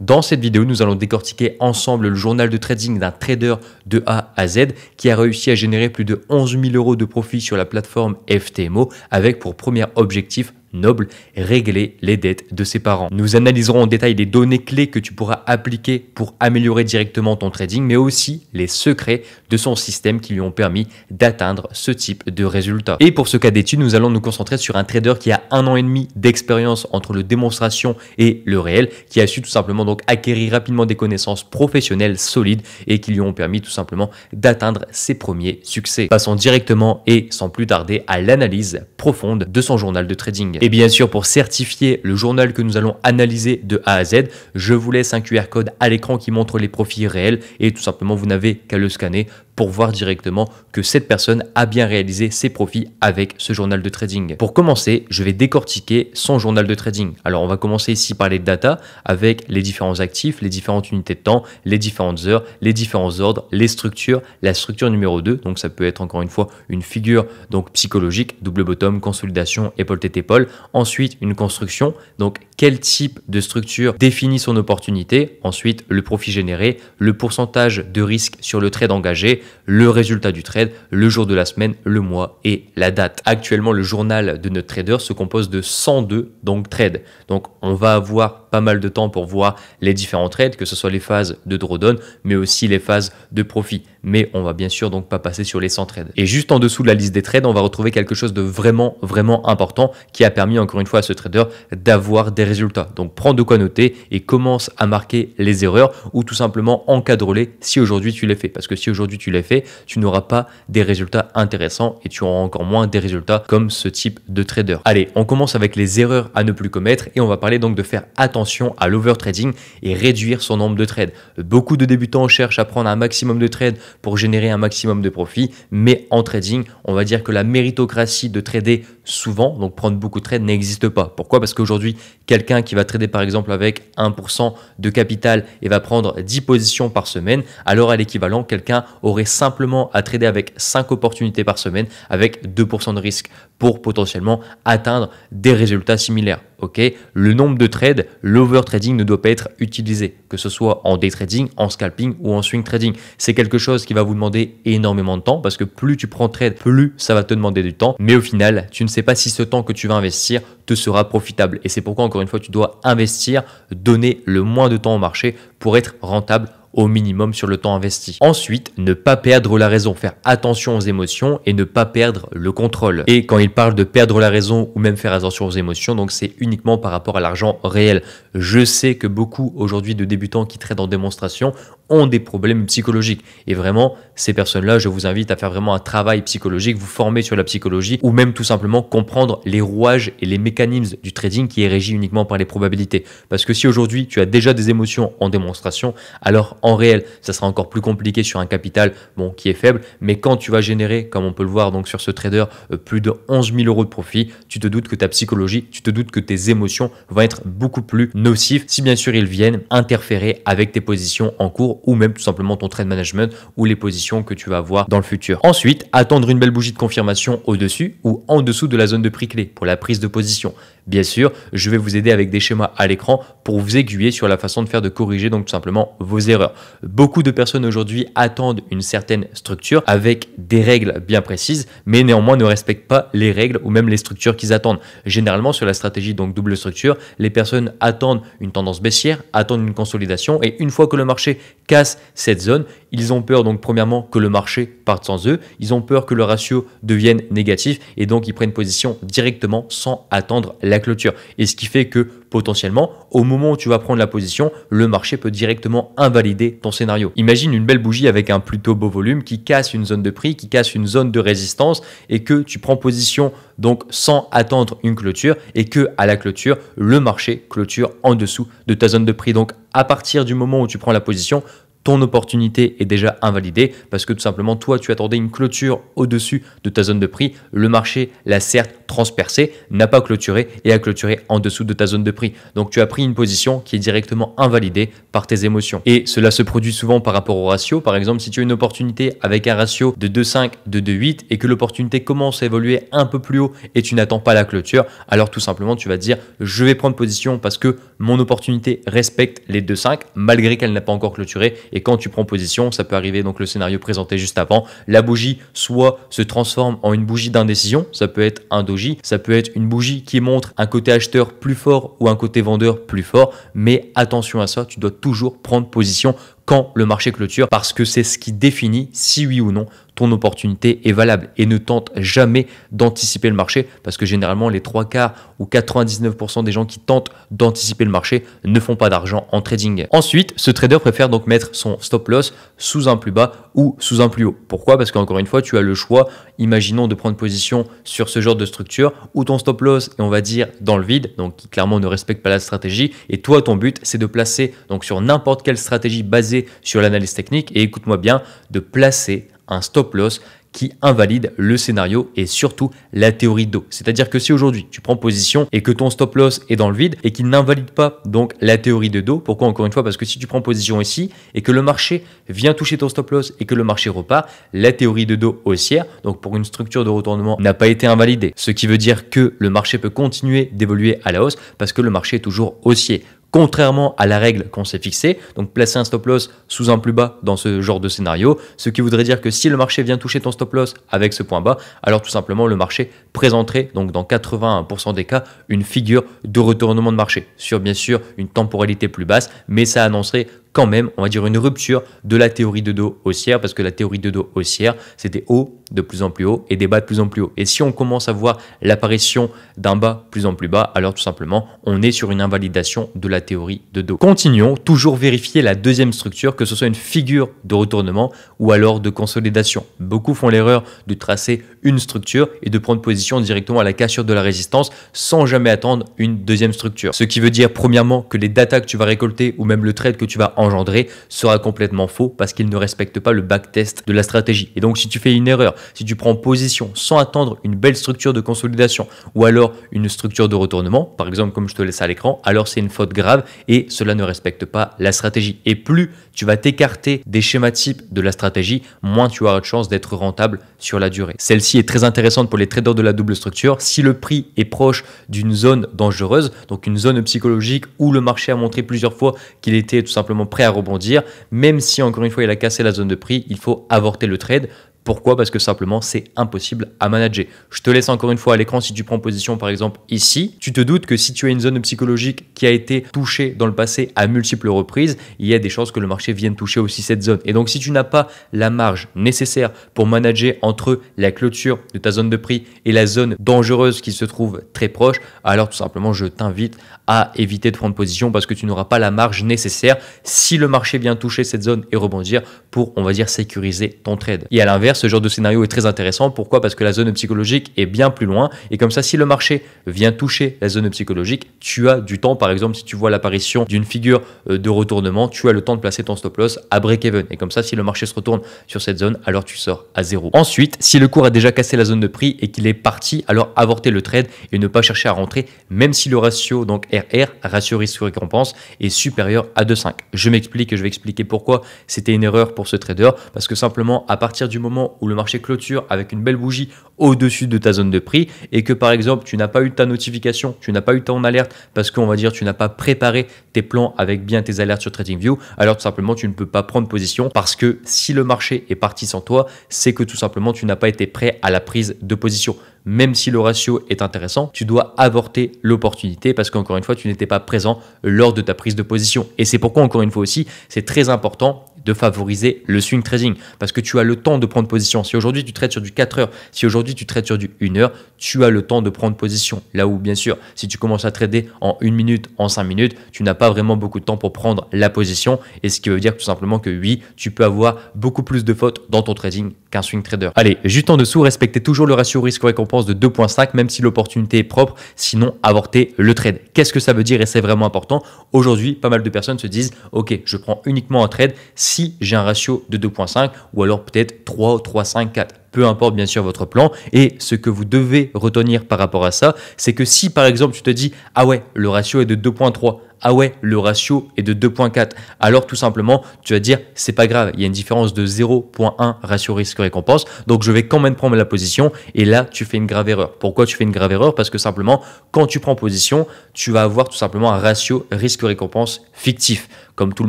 Dans cette vidéo, nous allons décortiquer ensemble le journal de trading d'un trader de A à Z qui a réussi à générer plus de 11 000 € de profit sur la plateforme FTMO avec pour premier objectif noble, régler les dettes de ses parents. Nous analyserons en détail les données clés que tu pourras appliquer pour améliorer directement ton trading, mais aussi les secrets de son système qui lui ont permis d'atteindre ce type de résultats. Et pour ce cas d'étude, nous allons nous concentrer sur un trader qui a 1 an et demi d'expérience entre le démonstration et le réel, qui a su tout simplement donc acquérir rapidement des connaissances professionnelles solides et qui lui ont permis tout simplement d'atteindre ses premiers succès. Passons directement et sans plus tarder à l'analyse profonde de son journal de trading. Et bien sûr, pour certifier le journal que nous allons analyser de A à Z, je vous laisse un QR code à l'écran qui montre les profits réels et tout simplement, vous n'avez qu'à le scanner pour voir directement que cette personne a bien réalisé ses profits avec ce journal de trading. Pour commencer, je vais décortiquer son journal de trading. Alors, on va commencer ici par les data avec les différents actifs, les différentes unités de temps, les différentes heures, les différents ordres, les structures, la structure numéro 2. Donc, ça peut être encore une fois une figure donc psychologique, double bottom, consolidation, épaule tête épaule. Ensuite, une construction. Donc, quel type de structure définit son opportunité. Ensuite, le profit généré, le pourcentage de risque sur le trade engagé, le résultat du trade, le jour de la semaine, le mois et la date. Actuellement, le journal de notre trader se compose de 102 trades. Donc, on va avoir pas mal de temps pour voir les différents trades, que ce soit les phases de drawdown, mais aussi les phases de profit. Mais on va bien sûr donc pas passer sur les 100 trades. Et juste en dessous de la liste des trades, on va retrouver quelque chose de vraiment important qui a permis encore une fois à ce trader d'avoir des résultats. Donc, prends de quoi noter et commence à marquer les erreurs ou tout simplement encadre-les si aujourd'hui tu les fais. Parce que si aujourd'hui tu les fais, tu n'auras pas des résultats intéressants et tu auras encore moins des résultats comme ce type de trader. Allez, on commence avec les erreurs à ne plus commettre et on va parler donc de faire attention à l'overtrading et réduire son nombre de trades. Beaucoup de débutants cherchent à prendre un maximum de trades pour générer un maximum de profit, mais en trading, on va dire que la méritocratie de trader souvent, donc prendre beaucoup de trades, n'existe pas. Pourquoi? Parce qu'aujourd'hui, quelqu'un qui va trader par exemple avec 1% de capital et va prendre 10 positions par semaine, alors à l'équivalent, quelqu'un aurait simplement à trader avec 5 opportunités par semaine avec 2% de risque pour potentiellement atteindre des résultats similaires. Ok, le nombre de trades, l'overtrading ne doit pas être utilisé, que ce soit en day trading, en scalping ou en swing trading. C'est quelque chose qui va vous demander énormément de temps parce que plus tu prends trade, plus ça va te demander du temps. Mais au final, tu ne sais pas si ce temps que tu vas investir te sera profitable. Et c'est pourquoi, encore une fois, tu dois investir, donner le moins de temps au marché pour être rentable au minimum sur le temps investi. Ensuite, ne pas perdre la raison, faire attention aux émotions et ne pas perdre le contrôle. Et quand il parle de perdre la raison ou même faire attention aux émotions, donc c'est uniquement par rapport à l'argent réel. Je sais que beaucoup aujourd'hui de débutants qui traitent en démonstration ont des problèmes psychologiques. Et vraiment, ces personnes-là, je vous invite à faire vraiment un travail psychologique, vous former sur la psychologie ou même tout simplement comprendre les rouages et les mécanismes du trading qui est régi uniquement par les probabilités. Parce que si aujourd'hui tu as déjà des émotions en démonstration, alors en réel, ça sera encore plus compliqué sur un capital qui est faible. Mais quand tu vas générer, comme on peut le voir donc sur ce trader, plus de 11 000 € de profit, tu te doutes que ta psychologie, tu te doutes que tes émotions vont être beaucoup plus nocives si bien sûr ils viennent interférer avec tes positions en cours ou même tout simplement ton trade management ou les positions que tu vas avoir dans le futur. Ensuite, attendre une belle bougie de confirmation au-dessus ou en dessous de la zone de prix clé pour la prise de position. Bien sûr, je vais vous aider avec des schémas à l'écran pour vous aiguiller sur la façon de faire, de corriger donc tout simplement vos erreurs. Beaucoup de personnes aujourd'hui attendent une certaine structure avec des règles bien précises, mais néanmoins ne respectent pas les règles ou même les structures qu'ils attendent. Généralement, sur la stratégie donc double structure, les personnes attendent une tendance baissière, attendent une consolidation et une fois que le marché casse cette zone, ils ont peur donc premièrement que le marché parte sans eux, ils ont peur que le ratio devienne négatif et donc ils prennent position directement sans attendre la clôture. Et ce qui fait que potentiellement, au moment où tu vas prendre la position, le marché peut directement invalider ton scénario. Imagine une belle bougie avec un plutôt beau volume qui casse une zone de prix, qui casse une zone de résistance et que tu prends position donc sans attendre une clôture et que à la clôture, le marché clôture en dessous de ta zone de prix. Donc à partir du moment où tu prends la position, ton opportunité est déjà invalidée parce que tout simplement, toi, tu attendais une clôture au-dessus de ta zone de prix. Le marché l'a certes transpercé, n'a pas clôturé et a clôturé en dessous de ta zone de prix. Donc, tu as pris une position qui est directement invalidée par tes émotions. Et cela se produit souvent par rapport au ratio. Par exemple, si tu as une opportunité avec un ratio de 2,5, de 2,8 et que l'opportunité commence à évoluer un peu plus haut et tu n'attends pas la clôture, alors tout simplement, tu vas te dire, je vais prendre position parce que mon opportunité respecte les 2,5 malgré qu'elle n'a pas encore clôturé. Et quand tu prends position, ça peut arriver, donc le scénario présenté juste avant, la bougie soit se transforme en une bougie d'indécision, ça peut être un doji, ça peut être une bougie qui montre un côté acheteur plus fort ou un côté vendeur plus fort, mais attention à ça, tu dois toujours prendre position quand le marché clôture parce que c'est ce qui définit si oui ou non ton opportunité est valable et ne tente jamais d'anticiper le marché parce que généralement les 3/4 ou 99% des gens qui tentent d'anticiper le marché ne font pas d'argent en trading. Ensuite, ce trader préfère donc mettre son stop loss sous un plus bas ou sous un plus haut. Pourquoi? Parce qu'encore une fois, tu as le choix, imaginons de prendre position sur ce genre de structure où ton stop loss est on va dire dans le vide, donc qui clairement ne respecte pas la stratégie et toi ton but c'est de placer donc sur n'importe quelle stratégie basée sur l'analyse technique et écoute-moi bien, de placer un stop loss qui invalide le scénario et surtout la théorie de dos. C'est-à-dire que si aujourd'hui tu prends position et que ton stop loss est dans le vide et qu'il n'invalide pas donc la théorie de dos, pourquoi encore une fois? Parce que si tu prends position ici et que le marché vient toucher ton stop loss et que le marché repart, la théorie de dos haussière, donc pour une structure de retournement, n'a pas été invalidée. Ce qui veut dire que le marché peut continuer d'évoluer à la hausse parce que le marché est toujours haussier. Contrairement à la règle qu'on s'est fixée, donc placer un stop loss sous un plus bas dans ce genre de scénario, ce qui voudrait dire que si le marché vient toucher ton stop loss avec ce point bas, alors tout simplement le marché présenterait donc dans 81% des cas une figure de retournement de marché sur bien sûr une temporalité plus basse, mais ça annoncerait quand même, on va dire, une rupture de la théorie de dos haussière parce que la théorie de dos haussière, c'est des hauts de plus en plus haut et des bas de plus en plus haut. Et si on commence à voir l'apparition d'un bas plus en plus bas, alors tout simplement, on est sur une invalidation de la théorie de dos. Continuons, toujours vérifier la deuxième structure, que ce soit une figure de retournement ou alors de consolidation. Beaucoup font l'erreur de tracer une structure et de prendre position directement à la cassure de la résistance sans jamais attendre une deuxième structure. Ce qui veut dire premièrement que les datas que tu vas récolter ou même le trade que tu vas engendrer sera complètement faux parce qu'il ne respecte pas le backtest de la stratégie. Et donc si tu fais une erreur, si tu prends position sans attendre une belle structure de consolidation ou alors une structure de retournement, par exemple comme je te laisse à l'écran, alors c'est une faute grave et cela ne respecte pas la stratégie. Et plus tu vas t'écarter des schémas types de la stratégie, moins tu auras de chance d'être rentable sur la durée. Celle-ci est très intéressante pour les traders de la double structure. Si le prix est proche d'une zone dangereuse, donc une zone psychologique où le marché a montré plusieurs fois qu'il était tout simplement prêt à rebondir, même si encore une fois il a cassé la zone de prix, il faut avorter le trade. Pourquoi? Parce que simplement, c'est impossible à manager. Je te laisse encore une fois à l'écran si tu prends position par exemple ici. Tu te doutes que si tu as une zone psychologique qui a été touchée dans le passé à multiples reprises, il y a des chances que le marché vienne toucher aussi cette zone. Et donc, si tu n'as pas la marge nécessaire pour manager entre la clôture de ta zone de prix et la zone dangereuse qui se trouve très proche, alors tout simplement, je t'invite à éviter de prendre position parce que tu n'auras pas la marge nécessaire si le marché vient toucher cette zone et rebondir pour, on va dire, sécuriser ton trade. Et à l'inverse, ce genre de scénario est très intéressant. Pourquoi? Parce que la zone psychologique est bien plus loin et comme ça, si le marché vient toucher la zone psychologique, tu as du temps. Par exemple, si tu vois l'apparition d'une figure de retournement, tu as le temps de placer ton stop loss à break-even. Et comme ça, si le marché se retourne sur cette zone, alors tu sors à zéro. Ensuite, si le cours a déjà cassé la zone de prix et qu'il est parti, alors avorter le trade et ne pas chercher à rentrer, même si le ratio, donc RR, ratio risque-récompense, est supérieur à 2,5. Je m'explique et je vais expliquer pourquoi c'était une erreur pour ce trader. Parce que simplement, à partir du moment où le marché clôture avec une belle bougie au-dessus de ta zone de prix et que par exemple tu n'as pas eu ta notification, tu n'as pas eu ton alerte parce qu'on va dire tu n'as pas préparé tes plans avec bien tes alertes sur TradingView, alors tout simplement tu ne peux pas prendre position parce que si le marché est parti sans toi, c'est que tout simplement tu n'as pas été prêt à la prise de position. Même si le ratio est intéressant, tu dois avorter l'opportunité parce qu'encore une fois, tu n'étais pas présent lors de ta prise de position. Et c'est pourquoi, encore une fois aussi, c'est très important de favoriser le swing trading parce que tu as le temps de prendre position. Si aujourd'hui tu trades sur du 4 heures, si aujourd'hui tu trades sur du 1 heure, tu as le temps de prendre position. Là où bien sûr, si tu commences à trader en 1 minute, en 5 minutes, tu n'as pas vraiment beaucoup de temps pour prendre la position et ce qui veut dire tout simplement que oui, tu peux avoir beaucoup plus de fautes dans ton trading qu'un swing trader. Allez, juste en dessous, respectez toujours le ratio risque-récompense de 2,5 même si l'opportunité est propre, sinon avortez le trade. Qu'est-ce que ça veut dire et c'est vraiment important? Aujourd'hui, pas mal de personnes se disent « Ok, je prends uniquement un trade si j'ai un ratio de 2.5 ou alors peut-être 3, 3, 5, 4. Peu importe bien sûr votre plan. Et ce que vous devez retenir par rapport à ça, c'est que si par exemple tu te dis « Ah ouais, le ratio est de 2.3 », ah ouais, le ratio est de 2.4. Alors tout simplement, tu vas dire, c'est pas grave, il y a une différence de 0.1 ratio risque-récompense, donc je vais quand même prendre la position. Et là, tu fais une grave erreur. Pourquoi tu fais une grave erreur? Parce que simplement, quand tu prends position, tu vas avoir tout simplement un ratio risque-récompense fictif, comme tout le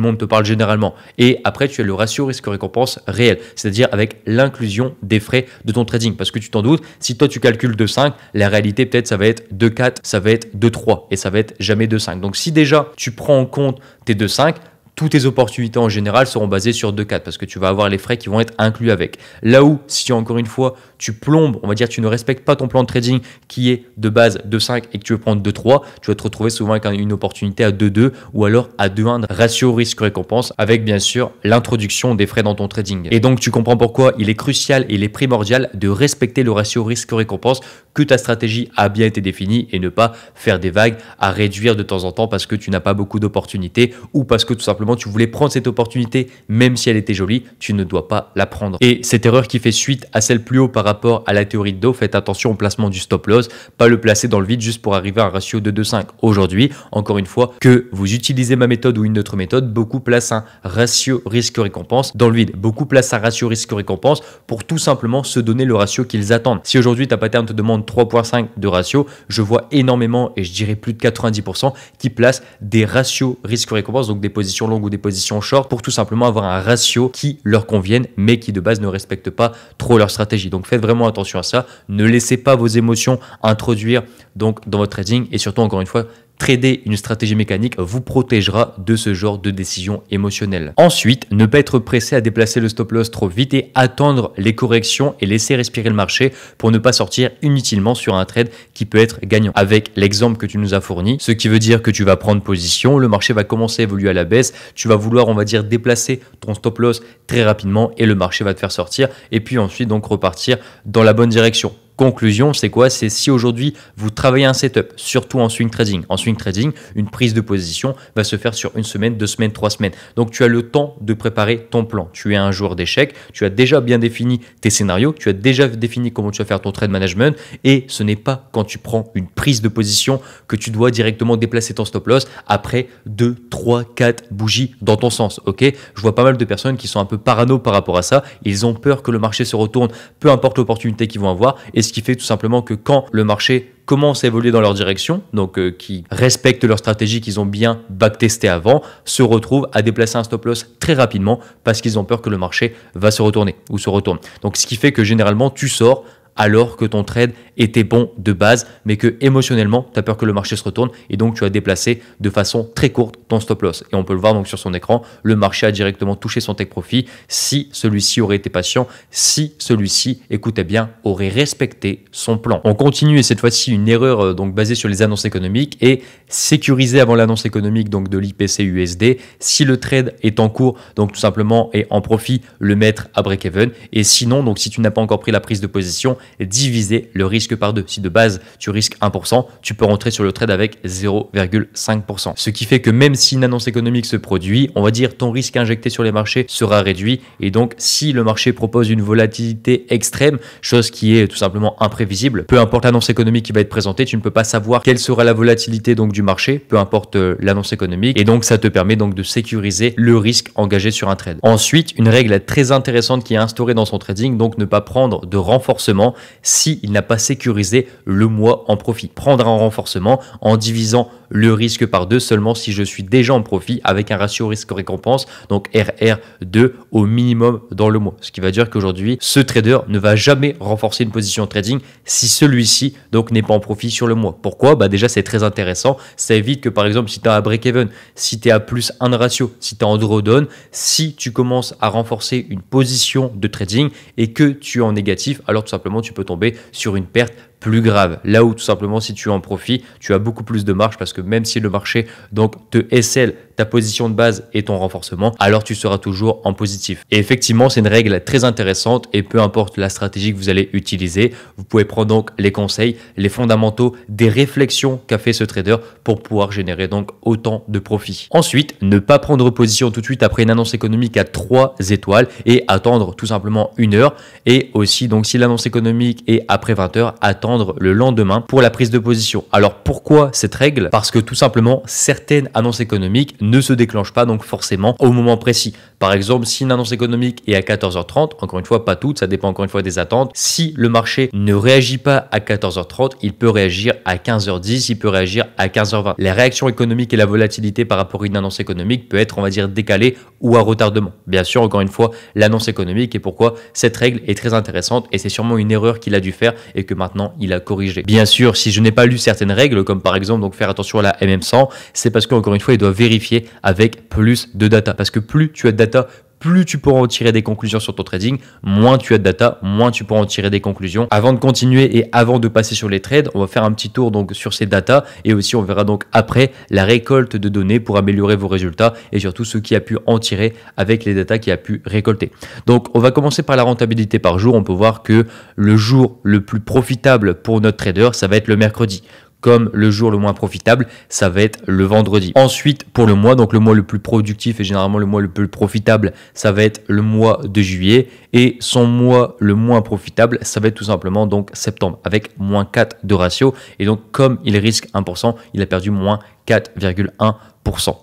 monde te parle généralement. Et après, tu as le ratio risque-récompense réel, c'est-à-dire avec l'inclusion des frais de ton trading. Parce que tu t'en doutes, si toi tu calcules 2,5, la réalité peut-être ça va être 2,4, ça va être 2,3 et ça va être jamais 2,5. Donc si déjà tu prends en compte tes 2,5, toutes tes opportunités en général seront basées sur 2,4 parce que tu vas avoir les frais qui vont être inclus avec. Là où, si encore une fois, tu plombes, on va dire tu ne respectes pas ton plan de trading qui est de base 2,5 et que tu veux prendre 2,3, tu vas te retrouver souvent avec une opportunité à 2,2 ou alors à 2,1 ratio risque-récompense avec bien sûr l'introduction des frais dans ton trading. Et donc tu comprends pourquoi il est crucial et il est primordial de respecter le ratio risque-récompense, que ta stratégie a bien été définie et ne pas faire des vagues à réduire de temps en temps parce que tu n'as pas beaucoup d'opportunités ou parce que tout simplement tu voulais prendre cette opportunité, même si elle était jolie, tu ne dois pas la prendre. Et cette erreur qui fait suite à celle plus haut par rapport à la théorie de Dow, faites attention au placement du stop loss, pas le placer dans le vide juste pour arriver à un ratio de 2,5. Aujourd'hui, encore une fois, que vous utilisez ma méthode ou une autre méthode, beaucoup placent un ratio risque-récompense dans le vide. Beaucoup placent un ratio risque-récompense pour tout simplement se donner le ratio qu'ils attendent. Si aujourd'hui ta pattern te demande 3.5 de ratio, je vois énormément, et je dirais plus de 90%, qui placent des ratios risque-récompense, donc des positions longues ou des positions short pour tout simplement avoir un ratio qui leur convienne mais qui de base ne respecte pas trop leur stratégie. Donc faites vraiment attention à ça, ne laissez pas vos émotions introduire donc dans votre trading et surtout encore une fois, trader une stratégie mécanique vous protégera de ce genre de décision émotionnelle. Ensuite, ne pas être pressé à déplacer le stop loss trop vite et attendre les corrections et laisser respirer le marché pour ne pas sortir inutilement sur un trade qui peut être gagnant. Avec l'exemple que tu nous as fourni, ce qui veut dire que tu vas prendre position, le marché va commencer à évoluer à la baisse, tu vas vouloir, on va dire, déplacer ton stop loss très rapidement et le marché va te faire sortir et puis ensuite donc repartir dans la bonne direction. Conclusion, c'est quoi? C'est si aujourd'hui vous travaillez un setup, surtout en swing trading. En swing trading, une prise de position va se faire sur une semaine, 2 semaines, 3 semaines. Donc tu as le temps de préparer ton plan. Tu es un joueur d'échecs, tu as déjà bien défini tes scénarios, tu as déjà défini comment tu vas faire ton trade management et ce n'est pas quand tu prends une prise de position que tu dois directement déplacer ton stop loss après 2, 3, 4 bougies dans ton sens. Ok? Je vois pas mal de personnes qui sont un peu parano par rapport à ça. Ils ont peur que le marché se retourne, peu importe l'opportunité qu'ils vont avoir. Et ce qui fait tout simplement que quand le marché commence à évoluer dans leur direction, donc qui respectent leur stratégie qu'ils ont bien backtesté avant, se retrouvent à déplacer un stop loss très rapidement parce qu'ils ont peur que le marché va se retourner ou se retourne. Donc ce qui fait que généralement tu sors alors que ton trade était bon de base, mais que émotionnellement, tu as peur que le marché se retourne et donc tu as déplacé de façon très courte ton stop loss. Et on peut le voir donc sur son écran, le marché a directement touché son take profit si celui-ci aurait été patient, si celui-ci, écoutez bien, aurait respecté son plan. On continue et cette fois-ci une erreur donc basée sur les annonces économiques et sécuriser avant l'annonce économique donc de l'IPC USD. Si le trade est en cours, donc tout simplement est en profit, le mettre à break-even. Et sinon, donc si tu n'as pas encore pris la prise de position, diviser le risque par 2. Si de base tu risques 1%, tu peux rentrer sur le trade avec 0,5%. Ce qui fait que même si une annonce économique se produit, on va dire ton risque injecté sur les marchés sera réduit et donc si le marché propose une volatilité extrême, chose qui est tout simplement imprévisible, peu importe l'annonce économique qui va être présentée, tu ne peux pas savoir quelle sera la volatilité donc du marché, peu importe l'annonce économique et donc ça te permet donc de sécuriser le risque engagé sur un trade. Ensuite, une règle très intéressante qui est instaurée dans son trading, donc ne pas prendre de renforcement s'il n'a pas sécurisé le mois en profit. Prendre un renforcement en divisant le risque par 2 seulement si je suis déjà en profit avec un ratio risque-récompense, donc RR2 au minimum dans le mois. Ce qui va dire qu'aujourd'hui, ce trader ne va jamais renforcer une position trading si celui-ci donc n'est pas en profit sur le mois. Pourquoi? Déjà, c'est très intéressant. Ça évite que par exemple, si tu as un break-even, si tu es à plus 1 de ratio, si tu es en drawdown, si tu commences à renforcer une position de trading et que tu es en négatif, alors tout simplement, tu peux tomber sur une perte plus grave. Là où tout simplement si tu es en profit, tu as beaucoup plus de marge parce que même si le marché donc te SL ta position de base et ton renforcement, alors tu seras toujours en positif. Et effectivement, c'est une règle très intéressante et peu importe la stratégie que vous allez utiliser, vous pouvez prendre donc les conseils, les fondamentaux, des réflexions qu'a fait ce trader pour pouvoir générer donc autant de profits. Ensuite, ne pas prendre position tout de suite après une annonce économique à 3 étoiles et attendre tout simplement 1 heure. Et aussi, donc si l'annonce économique est après 20 heures, attendre le lendemain pour la prise de position. Alors pourquoi cette règle? Parce que tout simplement, certaines annonces économiques ne se déclenchent pas donc forcément au moment précis. Par exemple, si une annonce économique est à 14h30, encore une fois pas toutes, ça dépend encore une fois des attentes. Si le marché ne réagit pas à 14h30, il peut réagir à 15h10, il peut réagir à 15h20. La réaction économique et la volatilité par rapport à une annonce économique peut être, on va dire, décalée ou à retardement. Bien sûr, encore une fois, l'annonce économique et pourquoi cette règle est très intéressante et c'est sûrement une erreur qu'il a dû faire et que maintenant il a corrigé. Bien sûr, si je n'ai pas lu certaines règles, comme par exemple donc faire attention à la MM100, c'est parce qu'encore une fois, il doit vérifier avec plus de data. Parce que plus tu as de data, plus tu pourras en tirer des conclusions sur ton trading, moins tu as de data, moins tu pourras en tirer des conclusions. Avant de continuer et avant de passer sur les trades, on va faire un petit tour donc sur ces data et aussi on verra donc après la récolte de données pour améliorer vos résultats et surtout ce qui a pu en tirer avec les data qu'il a pu récolter. Donc on va commencer par la rentabilité par jour. On peut voir que le jour le plus profitable pour notre trader, ça va être le mercredi. Comme le jour le moins profitable, ça va être le vendredi. Ensuite, pour le mois, donc le mois le plus productif et généralement le mois le plus profitable, ça va être le mois de juillet. Et son mois le moins profitable, ça va être tout simplement donc septembre avec moins 4 de ratio. Et donc, comme il risque 1%, il a perdu moins 4,1%.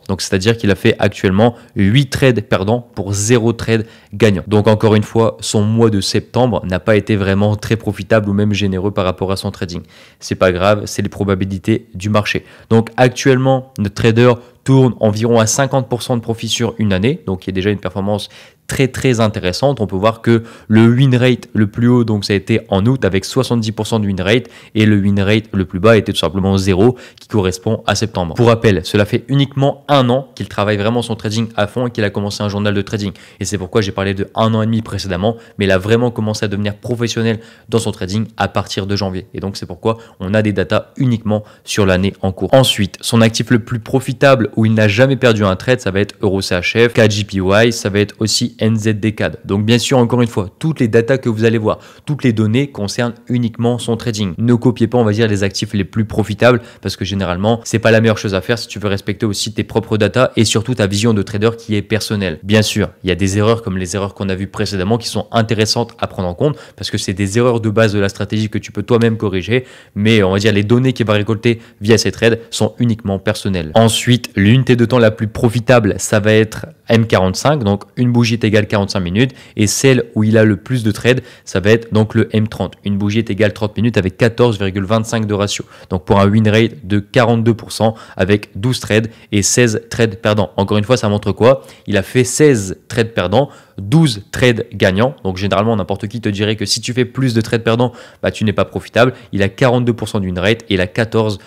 Donc, c'est-à-dire qu'il a fait actuellement 8 trades perdants pour 0 trade gagnant. Donc, encore une fois, son mois de septembre n'a pas été vraiment très profitable ou même généreux par rapport à son trading. C'est pas grave, c'est les probabilités du marché. Donc, actuellement, notre trader tourne environ à 50% de profit sur une année. Donc, il y a déjà une performance très intéressante. On peut voir que le win rate le plus haut, donc ça a été en août avec 70% de win rate et le win rate le plus bas était tout simplement 0 qui correspond à septembre. Pour rappel, cela fait uniquement 1 an qu'il travaille vraiment son trading à fond et qu'il a commencé un journal de trading. Et c'est pourquoi j'ai parlé de 1 an et demi précédemment, mais il a vraiment commencé à devenir professionnel dans son trading à partir de janvier. Et donc c'est pourquoi on a des datas uniquement sur l'année en cours. Ensuite, son actif le plus profitable où il n'a jamais perdu un trade, ça va être EuroCHF, KJPY, ça va être aussi NZDCAD. Donc bien sûr, encore une fois, toutes les datas que vous allez voir, toutes les données concernent uniquement son trading. Ne copiez pas, on va dire, les actifs les plus profitables parce que généralement, c'est pas la meilleure chose à faire si tu veux respecter aussi tes propres datas et surtout ta vision de trader qui est personnelle. Bien sûr, il y a des erreurs comme les erreurs qu'on a vues précédemment qui sont intéressantes à prendre en compte parce que c'est des erreurs de base de la stratégie que tu peux toi-même corriger, mais on va dire les données qu'il va récolter via ces trades sont uniquement personnelles. Ensuite, l'unité de temps la plus profitable, ça va être M45, donc une bougie est égale 45 minutes et celle où il a le plus de trades, ça va être donc le M30. Une bougie est égale 30 minutes avec 14,25 de ratio. Donc pour un win rate de 42% avec 12 trades et 16 trades perdants. Encore une fois, ça montre quoi? Il a fait 16 trades perdants, 12 trades gagnants. Donc généralement, n'importe qui te dirait que si tu fais plus de trades perdants, bah, tu n'es pas profitable. Il a 42% de win rate et il a 14%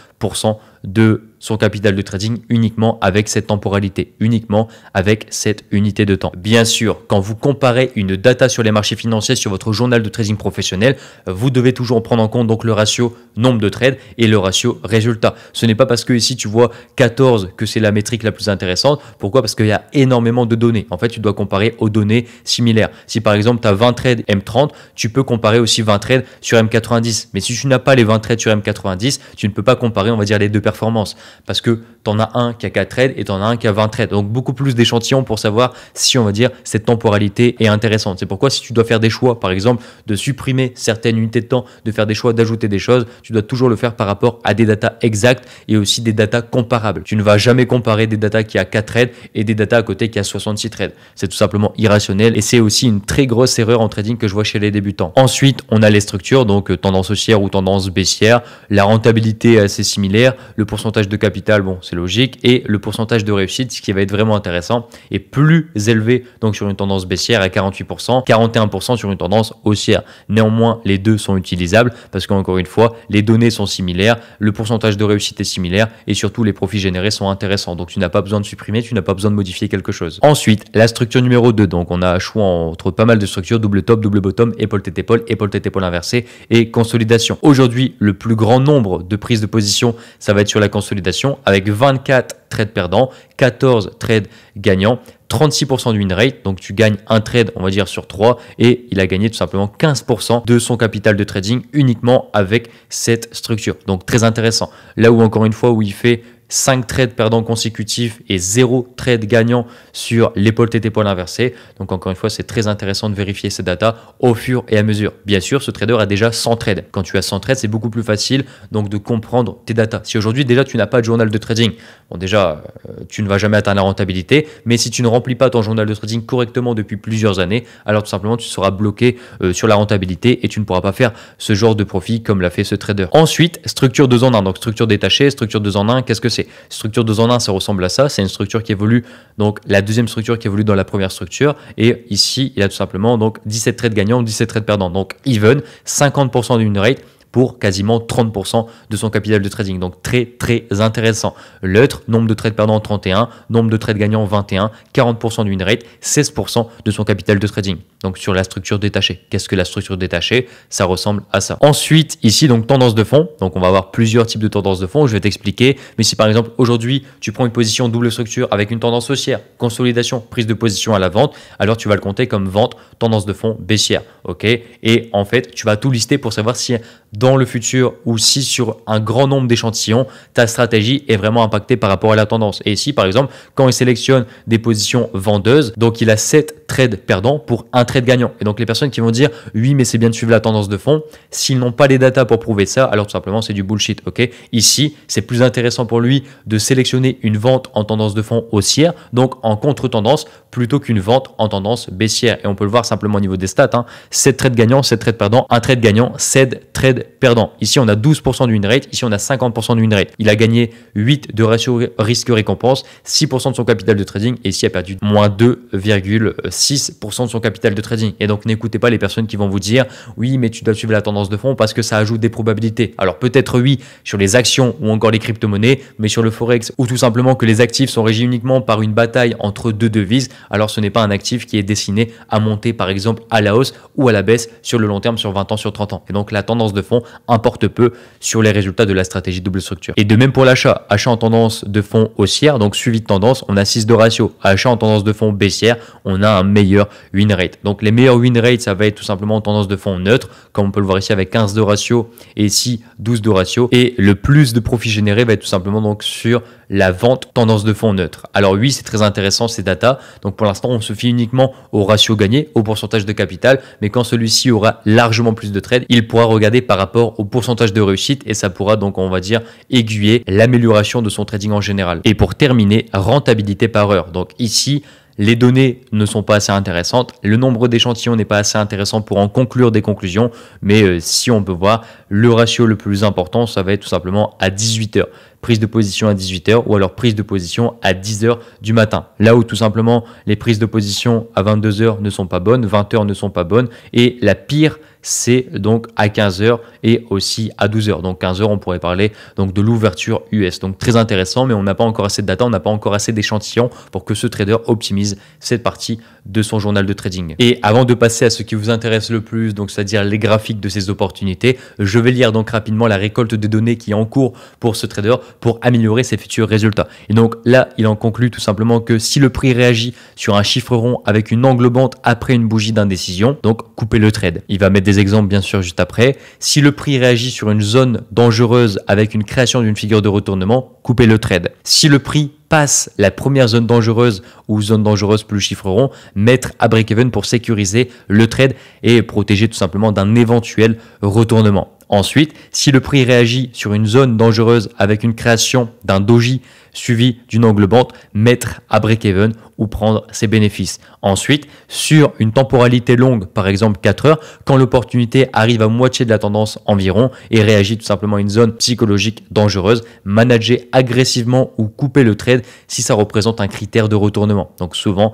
de son capital de trading uniquement avec cette temporalité, uniquement avec cette unité de temps. Bien sûr, quand vous comparez une data sur les marchés financiers sur votre journal de trading professionnel, vous devez toujours prendre en compte donc le ratio nombre de trades et le ratio résultat. Ce n'est pas parce que ici tu vois 14 que c'est la métrique la plus intéressante. Pourquoi? Parce qu'il y a énormément de données. En fait, tu dois comparer aux données similaires. Si par exemple tu as 20 trades M30, tu peux comparer aussi 20 trades sur M90. Mais si tu n'as pas les 20 trades sur M90, tu ne peux pas comparer, on va dire, les deux performances. Parce que tu en as un qui a 4 trades et tu en as un qui a 20 trades. Donc beaucoup plus d'échantillons pour savoir si, on va dire, cette temporalité est intéressante. C'est pourquoi si tu dois faire des choix, par exemple, de supprimer certaines unités de temps, de faire des choix, d'ajouter des choses, tu dois toujours le faire par rapport à des datas exactes et aussi des datas comparables. Tu ne vas jamais comparer des datas qui a 4 trades et des datas à côté qui a 66 trades. C'est tout simplement irrationnel et c'est aussi une très grosse erreur en trading que je vois chez les débutants. Ensuite, on a les structures, donc tendance haussière ou tendance baissière. La rentabilité est assez similaire. Le pourcentage de capital, bon, c'est logique. Et le pourcentage de réussite, ce qui va être vraiment intéressant, est plus élevé donc sur une tendance baissière à 48%, 41% sur une tendance haussière. Néanmoins, les deux sont utilisables parce qu'encore une fois, les données sont similaires, le pourcentage de réussite est similaire et surtout les profits générés sont intéressants. Donc tu n'as pas besoin de supprimer, tu n'as pas besoin de modifier quelque chose. Ensuite, la structure numéro 2. Donc on a un choix entre pas mal de structures, double top, double bottom, épaule tête épaule inversée et consolidation. Aujourd'hui, le plus grand nombre de prises de position, ça va être sur la consolidation avec 24 trades perdants, 14 trades gagnants, 36% de win rate, donc tu gagnes un trade, on va dire, sur 3, et il a gagné tout simplement 15% de son capital de trading uniquement avec cette structure. Donc très intéressant. Là où encore une fois, où il fait 5 trades perdants consécutifs et 0 trade gagnant sur l'épaule tête épaule inversée. Donc encore une fois, c'est très intéressant de vérifier ces datas au fur et à mesure. Bien sûr, ce trader a déjà 100 trades. Quand tu as 100 trades, c'est beaucoup plus facile donc de comprendre tes datas. Si aujourd'hui déjà tu n'as pas de journal de trading, bon déjà tu ne vas jamais atteindre la rentabilité, mais si tu ne remplis pas ton journal de trading correctement depuis plusieurs années, alors tout simplement tu seras bloqué sur la rentabilité et tu ne pourras pas faire ce genre de profit comme l'a fait ce trader. Ensuite, structure 2 en 1, donc structure détachée, structure 2 en 1, qu'est-ce que c'est? Structure 2 en 1, ça ressemble à ça. C'est une structure qui évolue, donc la deuxième structure qui évolue dans la première structure. Et ici, il a tout simplement donc 17 trades gagnants, 17 trades perdants. Donc even, 50% d'une rate pour quasiment 30% de son capital de trading. Donc très très intéressant. L'autre, nombre de trades perdants 31, nombre de trades gagnants 21, 40% de win rate, 16% de son capital de trading. Donc sur la structure détachée. Qu'est-ce que la structure détachée? Ça ressemble à ça. Ensuite, ici, donc tendance de fond. Donc on va avoir plusieurs types de tendances de fond. Je vais t'expliquer. Mais si par exemple aujourd'hui, tu prends une position double structure avec une tendance haussière, consolidation, prise de position à la vente, alors tu vas le compter comme vente, tendance de fond baissière. OK? Et en fait, tu vas tout lister pour savoir si dans le futur ou si sur un grand nombre d'échantillons, ta stratégie est vraiment impactée par rapport à la tendance. Et ici, par exemple, quand il sélectionne des positions vendeuses, donc il a 7 trades perdants pour un trade gagnant. Et donc les personnes qui vont dire oui, mais c'est bien de suivre la tendance de fond, s'ils n'ont pas les datas pour prouver ça, alors tout simplement c'est du bullshit. Ok, ici, c'est plus intéressant pour lui de sélectionner une vente en tendance de fond haussière, donc en contre-tendance, plutôt qu'une vente en tendance baissière. Et on peut le voir simplement au niveau des stats, 7 trades gagnants, 7 trades perdants, un trade gagnant, 7 trades perdants. Ici, on a 12% de win rate, ici on a 50% de win rate. Il a gagné 8 de ratio risque-récompense, 6% de son capital de trading, et ici il a perdu moins 2,6% de son capital de trading. Et donc n'écoutez pas les personnes qui vont vous dire oui, mais tu dois suivre la tendance de fond parce que ça ajoute des probabilités. Alors peut-être oui sur les actions ou encore les crypto-monnaies, mais sur le forex ou tout simplement que les actifs sont régis uniquement par une bataille entre deux devises, alors ce n'est pas un actif qui est destiné à monter par exemple à la hausse ou à la baisse sur le long terme, sur 20 ans, sur 30 ans. Et donc la tendance de fond importe peu sur les résultats de la stratégie double structure. Et de même pour l'achat, achat en tendance de fond haussière, donc suivi de tendance, on a 6 de ratio. Achat en tendance de fond baissière, on a un meilleur win rate. Donc les meilleurs win rates, ça va être tout simplement en tendance de fond neutre, comme on peut le voir ici avec 15 de ratio et ici 12 de ratio. Et le plus de profit généré va être tout simplement donc sur la vente tendance de fond neutre. Alors oui, c'est très intéressant ces datas. Donc pour l'instant, on se fie uniquement au ratio gagné, au pourcentage de capital, mais quand celui-ci aura largement plus de trades, il pourra regarder par rapport au pourcentage de réussite et ça pourra donc, on va dire, aiguiller l'amélioration de son trading en général. Et pour terminer, rentabilité par heure. Donc ici, les données ne sont pas assez intéressantes, le nombre d'échantillons n'est pas assez intéressant pour en conclure des conclusions, mais si on peut voir, le ratio le plus important, ça va être tout simplement à 18 heures. Prise de position à 18h ou alors prise de position à 10h du matin. Là où tout simplement les prises de position à 22h ne sont pas bonnes, 20h ne sont pas bonnes et la pire c'est donc à 15h et aussi à 12h. Donc 15h on pourrait parler donc de l'ouverture US. Donc très intéressant mais on n'a pas encore assez de data, on n'a pas encore assez d'échantillons pour que ce trader optimise cette partie de son journal de trading. Et avant de passer à ce qui vous intéresse le plus, donc c'est-à-dire les graphiques de ces opportunités, je vais lire donc rapidement la récolte de données qui est en cours pour ce trader pour améliorer ses futurs résultats. Et donc là, il en conclut tout simplement que si le prix réagit sur un chiffre rond avec une englobante après une bougie d'indécision, donc coupez le trade. Il va mettre des exemples bien sûr juste après. Si le prix réagit sur une zone dangereuse avec une création d'une figure de retournement, coupez le trade. Si le prix passe la première zone dangereuse ou zone dangereuse plus chiffre rond, mettre à break-even pour sécuriser le trade et protéger tout simplement d'un éventuel retournement. Ensuite, si le prix réagit sur une zone dangereuse avec une création d'un doji suivi d'une englobante, mettre à break-even ou prendre ses bénéfices. Ensuite, sur une temporalité longue, par exemple 4 heures, quand l'opportunité arrive à moitié de la tendance environ et réagit tout simplement à une zone psychologique dangereuse, manager agressivement ou couper le trade si ça représente un critère de retournement. Donc souvent,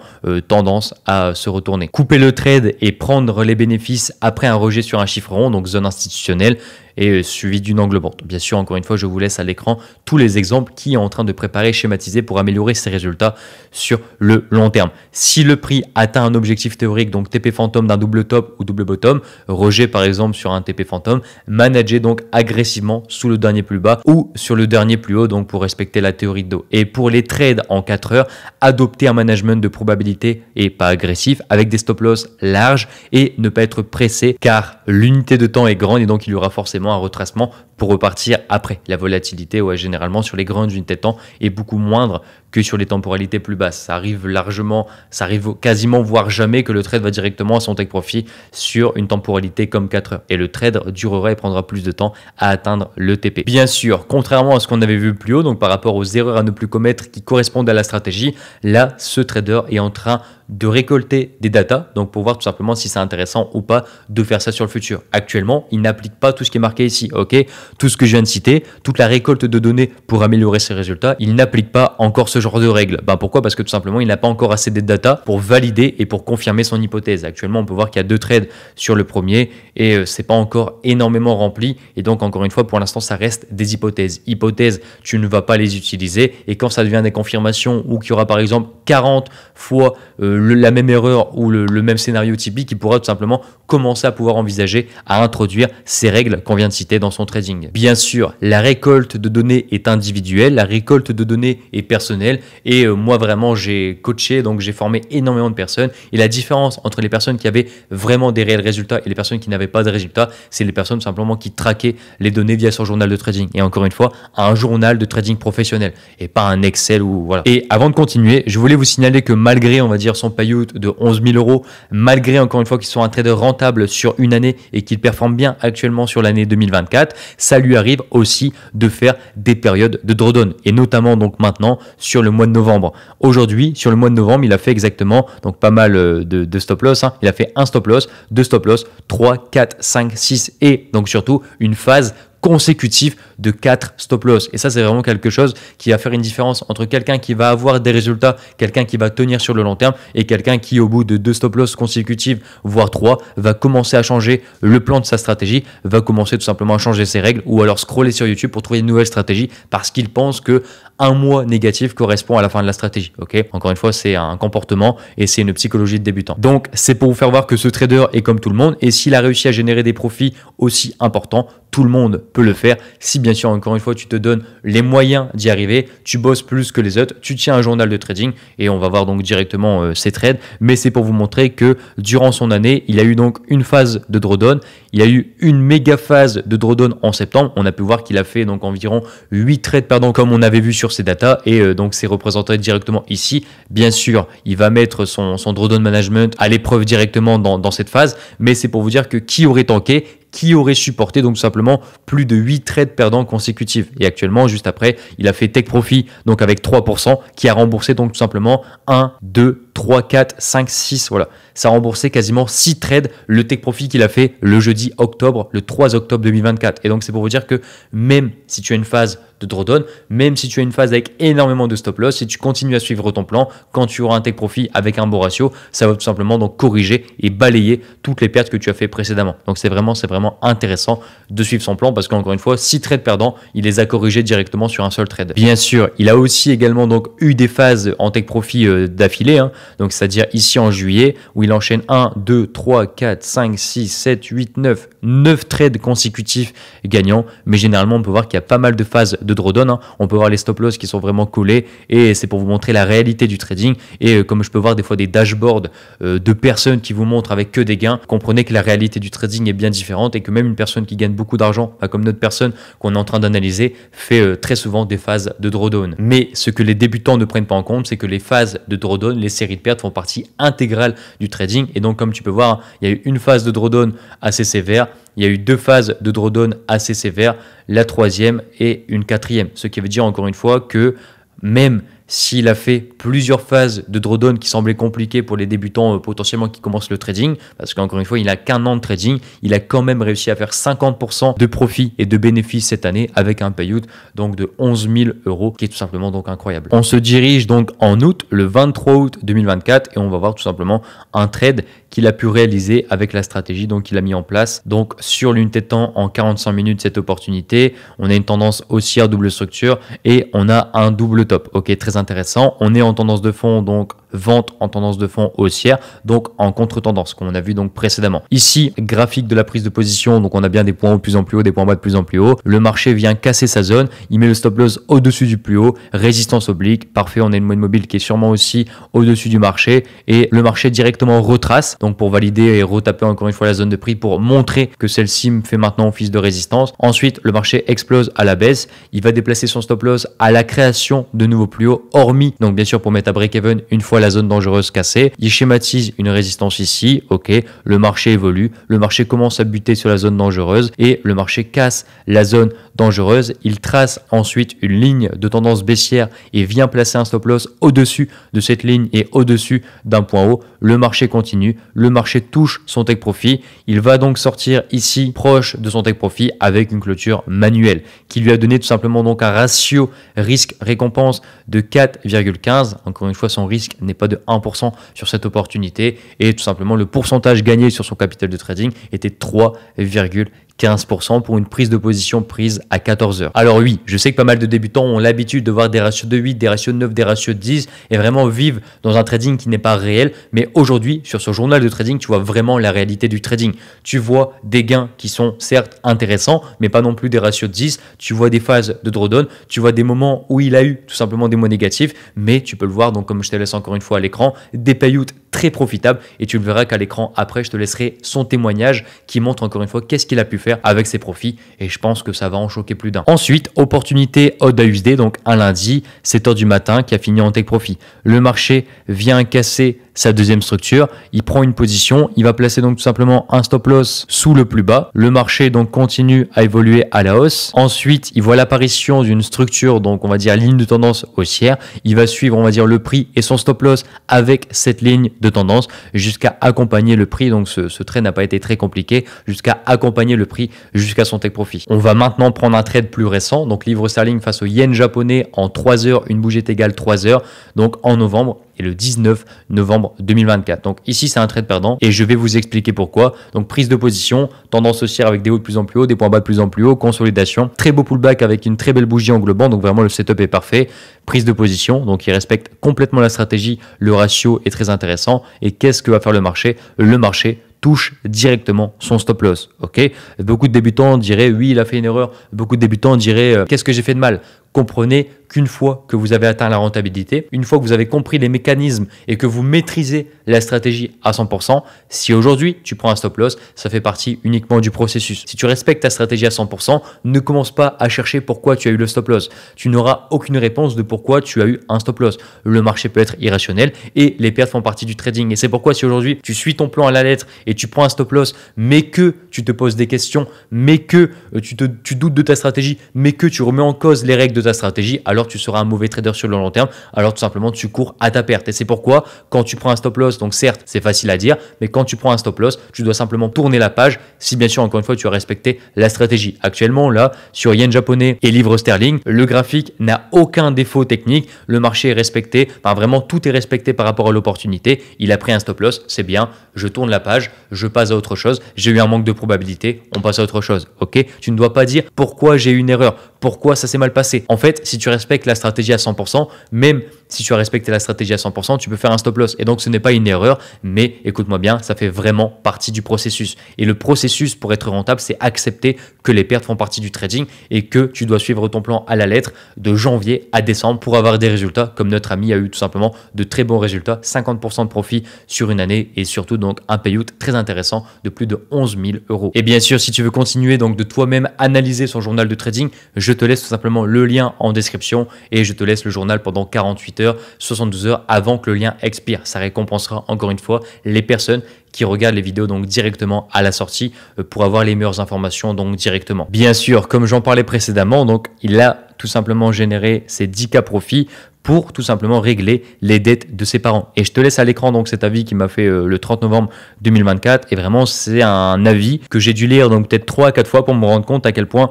tendance à se retourner. Couper le trade et prendre les bénéfices après un rejet sur un chiffre rond, donc zone institutionnelle, et suivi d'une englobante. Bien sûr, encore une fois, je vous laisse à l'écran tous les exemples qui est en train de préparer, schématiser pour améliorer ses résultats sur le long terme. Si le prix atteint un objectif théorique, donc TP Phantom d'un double top ou double bottom, rejet par exemple sur un TP Phantom, managez donc agressivement sous le dernier plus bas ou sur le dernier plus haut, donc pour respecter la théorie de dos. Et pour les trades en 4 heures, adoptez un management de probabilité et pas agressif, avec des stop loss larges et ne pas être pressé car l'unité de temps est grande et donc il y aura forcément un retracement pour repartir après. La volatilité, ouais, généralement sur les grandes unités de temps est beaucoup moindre que sur les temporalités plus basses. Ça arrive largement, ça arrive quasiment voire jamais que le trade va directement à son take profit sur une temporalité comme 4 heures. Et le trade durera et prendra plus de temps à atteindre le TP. Bien sûr, contrairement à ce qu'on avait vu plus haut, donc par rapport aux erreurs à ne plus commettre qui correspondent à la stratégie, là, ce trader est en train de récolter des datas, donc pour voir tout simplement si c'est intéressant ou pas de faire ça sur le futur. Actuellement, il n'applique pas tout ce qui est marqué ici, ok? Tout ce que je viens de citer, toute la récolte de données pour améliorer ses résultats, il n'applique pas encore ce genre de règles. Ben pourquoi? Parce que tout simplement, il n'a pas encore assez de data pour valider et pour confirmer son hypothèse. Actuellement, on peut voir qu'il y a 2 trades sur le premier et c'est pas encore énormément rempli. Et donc, encore une fois, pour l'instant, ça reste des hypothèses. Hypothèses, tu ne vas pas les utiliser. Et quand ça devient des confirmations ou qu'il y aura par exemple 40 fois la même erreur ou le même scénario typique, il pourra tout simplement commencer à pouvoir envisager à introduire ces règles qu'on vient de citer dans son trading. Bien sûr, la récolte de données est individuelle, la récolte de données est personnelle et moi vraiment j'ai coaché, donc j'ai formé énormément de personnes et la différence entre les personnes qui avaient vraiment des réels résultats et les personnes qui n'avaient pas de résultats, c'est les personnes simplement qui traquaient les données via son journal de trading et encore une fois, un journal de trading professionnel et pas un Excel ou voilà. Et avant de continuer, je voulais vous signaler que malgré, on va dire, son payout de 11 000 euros, malgré encore une fois qu'il soit un trader rentable sur une année et qu'il performe bien actuellement sur l'année 2024, ça lui arrive aussi de faire des périodes de drawdown et notamment donc maintenant sur le mois de novembre. Aujourd'hui, sur le mois de novembre, il a fait exactement donc pas mal de stop loss. Il a fait un stop loss, 2 stop loss, 3, 4, 5, 6 et donc surtout une phase consécutif de 4 stop loss. Et ça, c'est vraiment quelque chose qui va faire une différence entre quelqu'un qui va avoir des résultats, quelqu'un qui va tenir sur le long terme et quelqu'un qui, au bout de 2 stop loss consécutifs, voire 3, va commencer à changer le plan de sa stratégie, va commencer tout simplement à changer ses règles ou alors scroller sur YouTube pour trouver une nouvelle stratégie parce qu'il pense que un mois négatif correspond à la fin de la stratégie. Ok, encore une fois, c'est un comportement et c'est une psychologie de débutant. Donc, c'est pour vous faire voir que ce trader est comme tout le monde et s'il a réussi à générer des profits aussi importants, tout le monde peut le faire. Si bien sûr, encore une fois, tu te donnes les moyens d'y arriver, tu bosses plus que les autres, tu tiens un journal de trading et on va voir donc directement ses trades. Mais c'est pour vous montrer que durant son année, il a eu donc une phase de drawdown. Il a eu une méga phase de drawdown en septembre. On a pu voir qu'il a fait donc environ 8 trades, comme on avait vu sur ses datas et donc c'est représenté directement ici. Bien sûr, il va mettre son drawdown management à l'épreuve directement dans cette phase, mais c'est pour vous dire que qui aurait tanké, qui aurait supporté donc tout simplement plus de 8 trades perdants consécutifs. Et actuellement, juste après, il a fait take profit donc avec 3% qui a remboursé donc tout simplement 1, 2, 3, 4, 5, 6. Voilà, ça a remboursé quasiment 6 trades le take profit qu'il a fait le jeudi octobre, le 3 octobre 2024. Et donc, c'est pour vous dire que même si tu as une phase de drawdown, même si tu as une phase avec énormément de stop loss, si tu continues à suivre ton plan, quand tu auras un take profit avec un bon ratio, ça va tout simplement donc corriger et balayer toutes les pertes que tu as fait précédemment. Donc c'est vraiment intéressant de suivre son plan parce qu'encore une fois, 6 trades perdants, il les a corrigés directement sur un seul trade. Bien sûr, il a aussi également donc eu des phases en take profit d'affilée, donc c'est-à-dire ici en juillet où il enchaîne 1, 2, 3, 4, 5, 6, 7, 8, 9 trades consécutifs gagnants, mais généralement on peut voir qu'il y a pas mal de phases de drawdown. On peut voir les stop loss qui sont vraiment collés et c'est pour vous montrer la réalité du trading et comme je peux voir des fois des dashboards de personnes qui vous montrent avec que des gains, comprenez que la réalité du trading est bien différente et que même une personne qui gagne beaucoup d'argent, comme notre personne qu'on est en train d'analyser, fait très souvent des phases de drawdown. Mais ce que les débutants ne prennent pas en compte, c'est que les phases de drawdown, les séries de pertes font partie intégrale du trading et donc comme tu peux voir, il y a eu une phase de drawdown assez sévère, il y a eu 2 phases de drawdown assez sévères, la 3e et une 4e. Ce qui veut dire encore une fois que même s'il a fait plusieurs phases de drawdown qui semblaient compliquées pour les débutants potentiellement qui commencent le trading, parce qu'encore une fois, il n'a qu'un an de trading, il a quand même réussi à faire 50% de profit et de bénéfices cette année avec un payout donc de 11 000 €, qui est tout simplement donc incroyable. On se dirige donc en août, le 23 août 2024, et on va voir tout simplement un trade qu'il a pu réaliser avec la stratégie donc qu'il a mis en place. Donc sur l'unité de temps en 45 minutes, cette opportunité, on a une tendance haussière double structure et on a un double top. Ok, très intéressant. On est en tendance de fond, donc vente en tendance de fond haussière, donc en contre-tendance, comme on a vu donc précédemment. Ici, graphique de la prise de position, donc on a bien des points hauts de plus en plus haut, des points bas de plus en plus haut. Le marché vient casser sa zone, il met le stop loss au-dessus du plus haut, résistance oblique, parfait, on a une moyenne mobile qui est sûrement aussi au-dessus du marché et le marché directement retrace, donc pour valider et retaper encore une fois la zone de prix pour montrer que celle-ci me fait maintenant office de résistance. Ensuite, le marché explose à la baisse, il va déplacer son stop loss à la création de nouveaux plus hauts, hormis, donc bien sûr pour mettre à break-even une fois la zone dangereuse cassée. Il schématise une résistance ici, ok, le marché évolue, le marché commence à buter sur la zone dangereuse et le marché casse la zone dangereuse. Il trace ensuite une ligne de tendance baissière et vient placer un stop loss au-dessus de cette ligne et au-dessus d'un point haut. Le marché continue, le marché touche son take profit. Il va donc sortir ici proche de son take profit avec une clôture manuelle qui lui a donné tout simplement donc un ratio risque-récompense de 4,15. Encore une fois, son risque n'est pas de 1% sur cette opportunité et tout simplement le pourcentage gagné sur son capital de trading était 3,15% pour une prise de position prise à 14 heures. Alors oui, je sais que pas mal de débutants ont l'habitude de voir des ratios de 8, des ratios de 9, des ratios de 10 et vraiment vivent dans un trading qui n'est pas réel. Mais aujourd'hui, sur ce journal de trading, tu vois vraiment la réalité du trading. Tu vois des gains qui sont certes intéressants, mais pas non plus des ratios de 10. Tu vois des phases de drawdown, tu vois des moments où il a eu tout simplement des mots négatifs, mais tu peux le voir, donc comme je te laisse encore une fois à l'écran, des payouts très profitables et tu le verras qu'à l'écran après je te laisserai son témoignage qui montre encore une fois qu'est-ce qu'il a pu faire avec ses profits et je pense que ça va en choquer plus d'un. Ensuite, opportunité HODA-USD, donc un lundi 7h du matin qui a fini en take profit. Le marché vient casser sa deuxième structure, il prend une position, il va placer donc tout simplement un stop loss sous le plus bas. Le marché donc continue à évoluer à la hausse. Ensuite, il voit l'apparition d'une structure, donc on va dire ligne de tendance haussière. Il va suivre, on va dire, le prix et son stop loss avec cette ligne de tendance jusqu'à accompagner le prix. Donc ce trade n'a pas été très compliqué, jusqu'à accompagner le prix jusqu'à son take profit. On va maintenant prendre un trade plus récent, donc livre sterling face au yen japonais en 3 heures, une bougie est égale 3 heures, donc en novembre. Et le 19 novembre 2024. Donc ici, c'est un trade perdant et je vais vous expliquer pourquoi. Donc prise de position, tendance haussière avec des hauts de plus en plus haut, des points bas de plus en plus haut, consolidation, très beau pullback avec une très belle bougie englobant. Donc vraiment, le setup est parfait. Prise de position, donc il respecte complètement la stratégie. Le ratio est très intéressant. Et qu'est-ce que va faire le marché? Le marché touche directement son stop loss. Ok, beaucoup de débutants diraient oui, il a fait une erreur. Beaucoup de débutants diraient qu'est-ce que j'ai fait de mal? Comprenez qu'une fois que vous avez atteint la rentabilité, une fois que vous avez compris les mécanismes et que vous maîtrisez la stratégie à 100%, si aujourd'hui tu prends un stop loss, ça fait partie uniquement du processus. Si tu respectes ta stratégie à 100%, ne commence pas à chercher pourquoi tu as eu le stop loss. Tu n'auras aucune réponse de pourquoi tu as eu un stop loss. Le marché peut être irrationnel et les pertes font partie du trading. Et c'est pourquoi si aujourd'hui tu suis ton plan à la lettre et tu prends un stop loss, mais que tu te poses des questions, mais que tu doutes de ta stratégie, mais que tu remets en cause les règles de ta stratégie, alors tu seras un mauvais trader sur le long terme, alors tout simplement tu cours à ta perte. Et c'est pourquoi quand tu prends un stop loss, donc certes c'est facile à dire, mais quand tu prends un stop loss, tu dois simplement tourner la page si bien sûr encore une fois tu as respecté la stratégie. Actuellement là, sur yen japonais et livre sterling, le graphique n'a aucun défaut technique, le marché est respecté, enfin vraiment tout est respecté par rapport à l'opportunité. Il a pris un stop loss, c'est bien, je tourne la page, je passe à autre chose, j'ai eu un manque de probabilité, on passe à autre chose. Ok, tu ne dois pas dire pourquoi j'ai eu une erreur, pourquoi ça s'est mal passé. En fait, si tu respectes la stratégie à 100%, même si tu as respecté la stratégie à 100%, tu peux faire un stop loss. Et donc, ce n'est pas une erreur, mais écoute-moi bien, ça fait vraiment partie du processus. Et le processus pour être rentable, c'est accepter que les pertes font partie du trading et que tu dois suivre ton plan à la lettre de janvier à décembre pour avoir des résultats comme notre ami a eu tout simplement de très bons résultats, 50% de profit sur une année et surtout donc un payout très intéressant de plus de 11 000 €. Et bien sûr, si tu veux continuer donc de toi-même analyser son journal de trading, je te laisse tout simplement le lien en description et je te laisse le journal pendant 48 heures, 72 heures avant que le lien expire. Ça récompensera encore une fois les personnes qui regardent les vidéos donc directement à la sortie pour avoir les meilleures informations donc directement. Bien sûr, comme j'en parlais précédemment, donc il a tout simplement généré ces 10K profits pour tout simplement régler les dettes de ses parents. Et je te laisse à l'écran donc cet avis qui m'a fait le 30 novembre 2024. Et vraiment, c'est un avis que j'ai dû lire donc peut-être 3 à 4 fois pour me rendre compte à quel point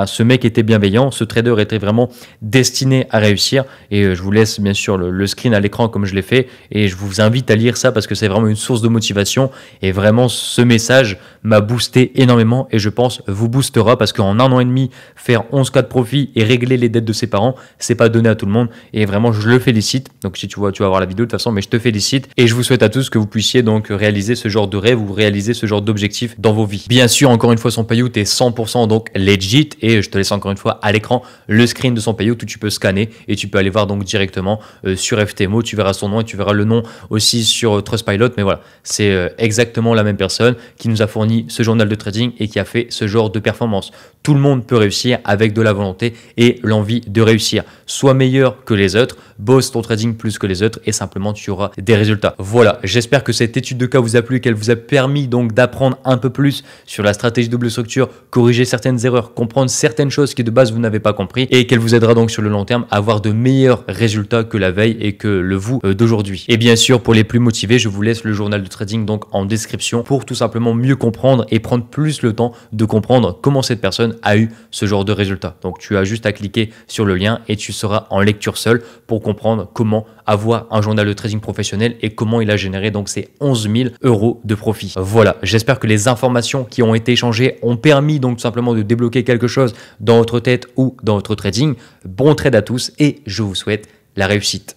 ce mec était bienveillant, ce trader était vraiment destiné à réussir. Et je vous laisse bien sûr le screen à l'écran comme je l'ai fait. Et je vous invite à lire ça parce que c'est vraiment une source de motivation. Et vraiment, ce message m'a boosté énormément et je pense vous boostera parce qu'en 1 an et demi, faire 11K de profit et régler les dettes de ses parents, c'est pas donné à tout le monde. Et vraiment, je le félicite. Donc, si tu vas voir la vidéo de toute façon, mais je te félicite. Et je vous souhaite à tous que vous puissiez donc réaliser ce genre de rêve ou réaliser ce genre d'objectif dans vos vies. Bien sûr, encore une fois, son payout est 100% donc legit. Et je te laisse encore une fois à l'écran le screen de son payout où tu peux scanner et tu peux aller voir donc directement sur FTMO. Tu verras son nom et tu verras le nom aussi sur Trustpilot. Mais voilà, c'est exactement la même personne qui nous a fourni ce journal de trading et qui a fait ce genre de performance. Tout le monde peut réussir avec de la volonté et l'envie de réussir. Sois meilleur que les autres, bosse ton trading plus que les autres et simplement tu auras des résultats. Voilà, j'espère que cette étude de cas vous a plu et qu'elle vous a permis donc d'apprendre un peu plus sur la stratégie double structure, corriger certaines erreurs, comprendre certaines choses qui de base vous n'avez pas compris et qu'elle vous aidera donc sur le long terme à avoir de meilleurs résultats que la veille et que le vous d'aujourd'hui. Et bien sûr, pour les plus motivés, je vous laisse le journal de trading donc en description pour tout simplement mieux comprendre et prendre plus le temps de comprendre comment cette personne a eu ce genre de résultats. Donc tu as juste à cliquer sur le lien et tu seras en lecture seule pour comprendre comment avoir un journal de trading professionnel et comment il a généré donc ces 11 000 € de profit. Voilà, j'espère que les informations qui ont été échangées ont permis donc tout simplement de débloquer quelque chose dans votre tête ou dans votre trading. Bon trade à tous et je vous souhaite la réussite.